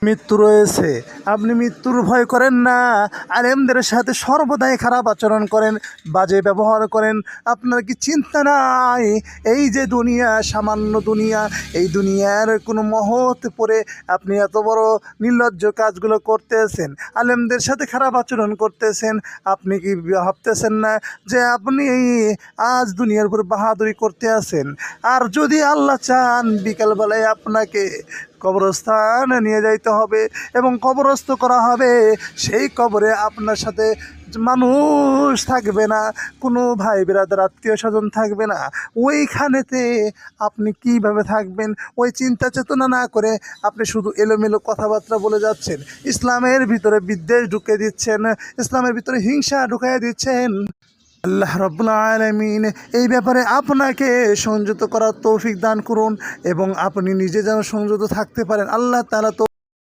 মৃত্যু রয়েছে, আপনি মৃত্যুর ভয় করেন না। আলেমদের সাথে সর্বদাই খারাপ আচরণ করেন, বাজে ব্যবহার করেন। আপনার কি চিন্তা নাই এই যে দুনিয়া, সামান্য দুনিয়া, এই দুনিয়ার কোনো মহৎ পরে আপনি এত বড় নির্লজ্জ কাজগুলো করতেছেন, আলেমদের সাথে খারাপ আচরণ করতেছেন? আপনি কি ভাবতেছেন না যে আপনি আজ দুনিয়ার উপর বাহাদুরি করতে আছেন? আর যদি আল্লাহ চান বিকালবেলায় আপনাকে কবরস্থানে নিয়ে যাইতে হবে এবং কবরস্থ করা হবে, সেই কবরে আপনার সাথে মানুষ থাকবে না, কোনো ভাই বিরাদার আত্মীয় স্বজন থাকবে না। ওইখানেতে আপনি কিভাবে থাকবেন? ওই চিন্তা চেতনা না করে আপনি শুধু এলোমেলো কথাবার্তা বলে যাচ্ছেন, ইসলামের ভিতরে বিদ্বেষ ঢুকে দিচ্ছেন, ইসলামের ভিতরে হিংসা ঢুকিয়ে দিচ্ছেন। আল্লাহ রাব্বুল আলামিন এই ব্যাপারে আপনাকে সংযত করার তৌফিক দান করুন এবং আপনি নিজে যেন সংযত থাকতে পারেন। আল্লাহ তাআলা তো